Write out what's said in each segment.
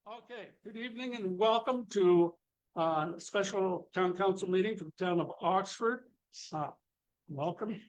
Okay, good evening and welcome to a special town council meeting for the town of Oxford. Welcome.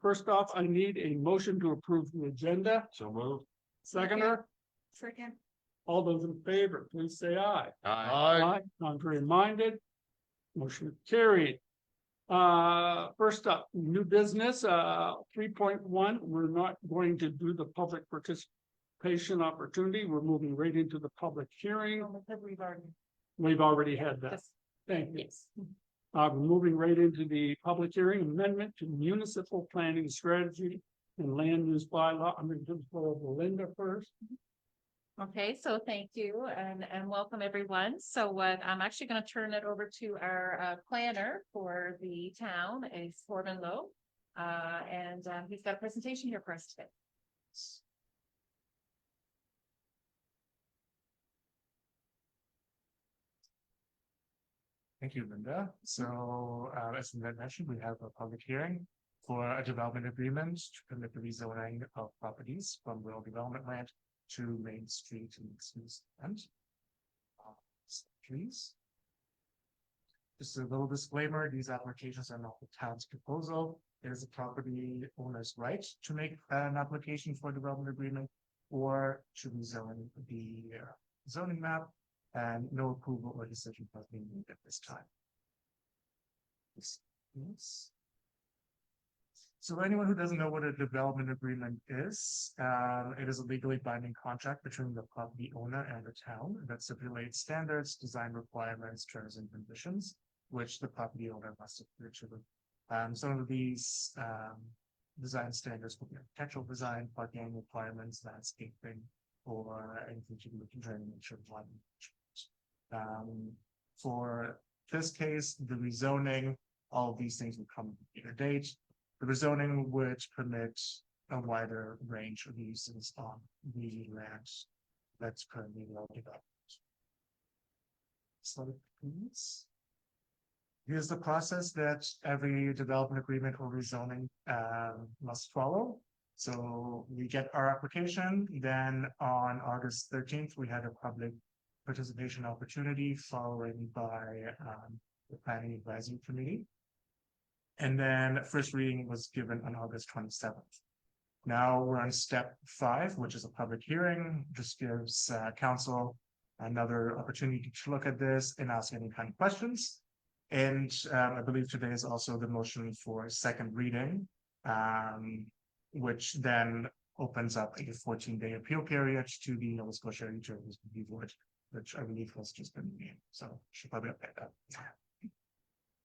First off, I need a motion to approve the agenda. So moved. Seconder, Second. all those in favor, please say aye. Aye. Contrary minded. Motion carried. First up, new business, 3.1, we're not going to do the public participation opportunity. We're moving right into the public hearing. We've already had that. Thank you. Yes. We're moving right into the public hearing amendment to municipal planning strategy and land use bylaw. I'm going to give the floor to Linda first. Okay, so thank you and welcome everyone. So I'm actually going to turn it over to our planner for the town, Corbin Lowe. And he's got a presentation here for us today. Thank you, Linda. So, as Linda mentioned, we have a public hearing for a development agreement to permit the rezoning of properties from rural development land to Main Street and mixed-use land. Please. Just a little disclaimer, these applications are not the town's proposal. It is a property owner's right to make an application for a development agreement or to rezone the zoning map. And no approval or decision has been made at this time. Yes. So anyone who doesn't know what a development agreement is, it is a legally binding contract between the property owner and the town that stipulates standards, design requirements, terms and conditions, which the property owner must adhere to. Some of these design standards will be architectural design, parking requirements, landscaping, or anything to do with drainage or flood management. For this case, the rezoning, all of these things will come at a later date. The rezoning would permit a wider range of uses on the land that's currently well developed. Slide, please. Here's the process that every development agreement or rezoning must follow. So we get our application, then on August 13th, we had a public participation opportunity followed by the Planning Advisory Committee. And then first reading was given on August 27th. Now we're on step 5, which is a public hearing. Just gives council another opportunity to look at this and ask any kind of questions. And I believe today is also the motion for second reading, which then opens up a 14-day appeal period to the Nova Scotia Utilities Review Board, which I believe has just been named. So should probably update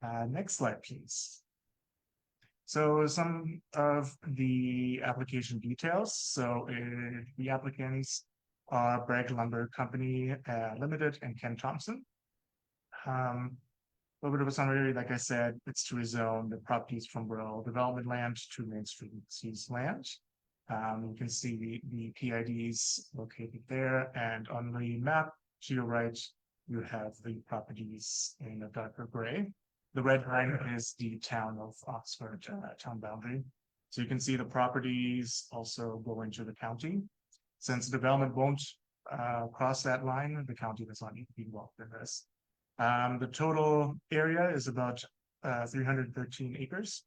that. Next slide, please. So some of the application details. So the applicants are Bragg Lumber Company Limited and Ken Thompson. A little bit of a summary, like I said, it's to rezone the properties from rural development land to Main Street mixed-use land. You can see the PIDs located there, and on the map to your right, you have the properties in a darker gray. The red line is the town of Oxford town boundary. So you can see the properties also go into the county. Since development won't cross that line, the county does not need to be involved in this. The total area is about 313 acres.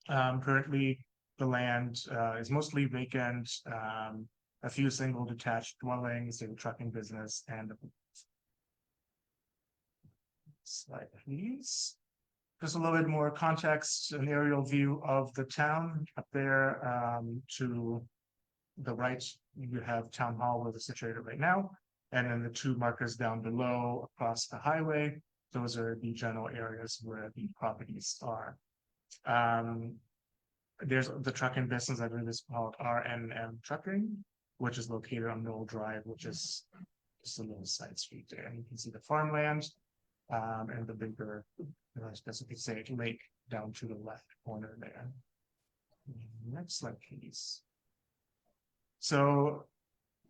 Currently, the land is mostly vacant, a few single detached dwellings, a trucking business, and slide, please. Just a little bit more context, an aerial view of the town up there. To the right, you have Town Hall where they're situated right now. And then the two markers down below across the highway, those are the general areas where the properties are. There's the trucking business, I believe is called RNM Trucking, which is located on Knoll Drive, which is just a little side street there. And you can see the farmland and the bigger, I guess you could say, lake down to the left corner there. Next slide, please. So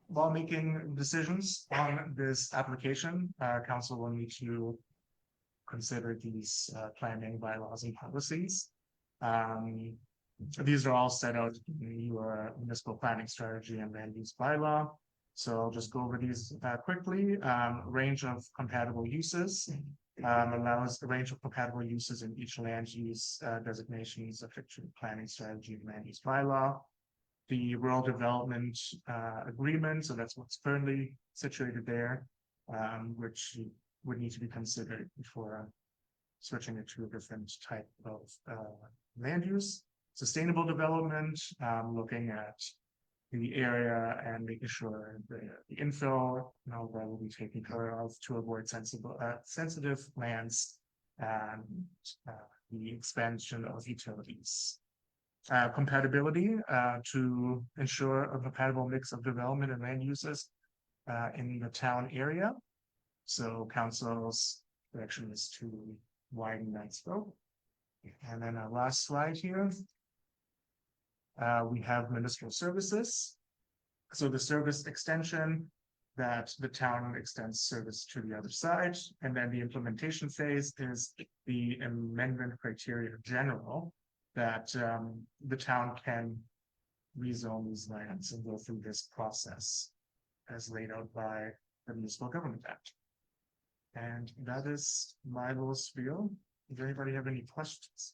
while making decisions on this application, council will need to consider these planning bylaws and policies. These are all set out in your municipal planning strategy and land use bylaw. So I'll just go over these quickly. Range of compatible uses. Allows a range of compatible uses in each land use designations, effective planning strategy, and land use bylaw. The rural development agreement, so that's what's currently situated there, which would need to be considered before switching it to a different type of land use. Sustainable development, looking at the area and making sure the infill, that will be taken care of to avoid sensitive lands and the expansion of utilities. Compatibility to ensure a compatible mix of development and land uses in the town area. So council's direction is to widen that scope. And then our last slide here. We have municipal services. So the service extension that the town extends service to the other side. And then the implementation phase is the amendment criteria general that the town can rezone these lands and go through this process as laid out by the Municipal Government Act. And that is my little spiel. Does anybody have any questions?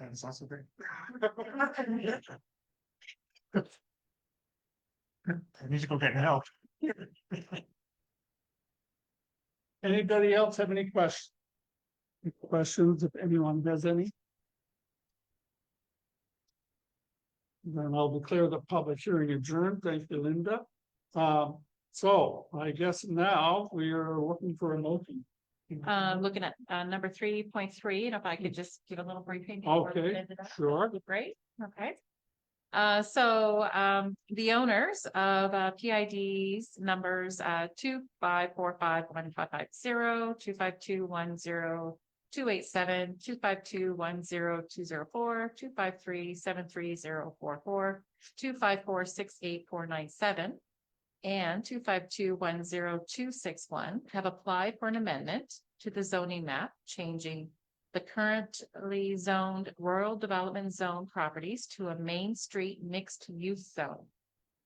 That's also great. I need to go get help. Anybody else have any questions? Questions, if anyone has any? Then I'll declare the public hearing adjourned. Thank you, Linda. So I guess now we are looking for a motion. Looking at number 3.3, and if I could just give a little briefing. before we Okay, get into that, sure. that'd be great, okay. So the owners of PIDs numbers 25451550, 25210 287, 25210 253 254 68497, and 25210 have applied for an amendment to the zoning map, changing the currently zoned rural development zone properties to a Main Street mixed use zone.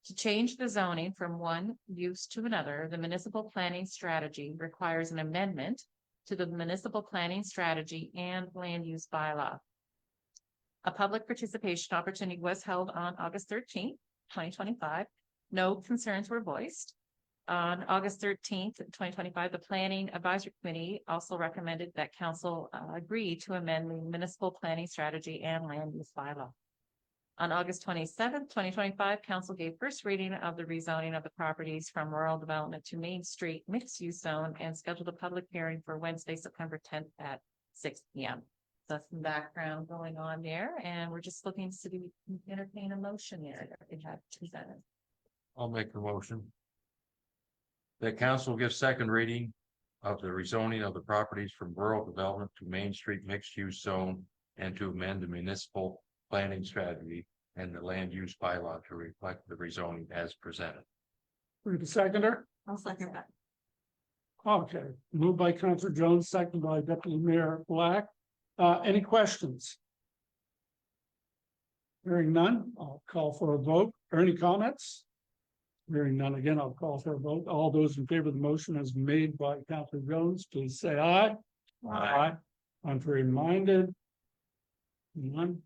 To change the zoning from one use to another, the municipal planning strategy requires an amendment to the municipal planning strategy and land use bylaw. A public participation opportunity was held on August 13th, 2025. No concerns were voiced. On August 13th, 2025, the Planning Advisory Committee also recommended that council agree to amend the municipal planning strategy and land use bylaw. On August 27th, 2025, council gave first reading of the rezoning of the properties from rural development to Main Street mixed use zone and scheduled a public hearing for Wednesday, September 10th at 6 p.m. So that's some background going on there, and we're just looking to entertain a motion there that we have presented. I'll make the motion. That council gives second reading of the rezoning of the properties from rural development to Main Street mixed use zone and to amend the municipal planning strategy and the land use bylaw to reflect the rezoning as presented. For the seconder, I'll second that. okay, moved by Councilor Jones, seconded by Deputy Mayor Black. Any questions? Hearing none, I'll call for a vote. Or any comments? Hearing none again, I'll call for a vote. All those in favor of the motion as made by Councilor Jones, please say aye. Aye. Contrary minded. None.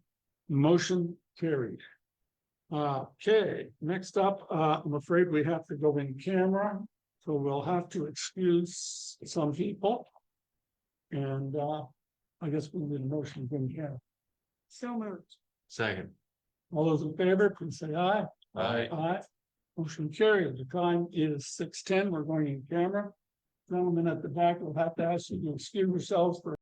Motion carried. Okay, next up, I'm afraid we have to go in camera, so we'll have to excuse some people. And I guess we need a motion in camera. So moved. Second. All those in favor, please say aye. Aye. Aye. Motion carried. The time is 6:10. We're going in camera. Gentlemen at the back will have to ask you to excuse yourselves for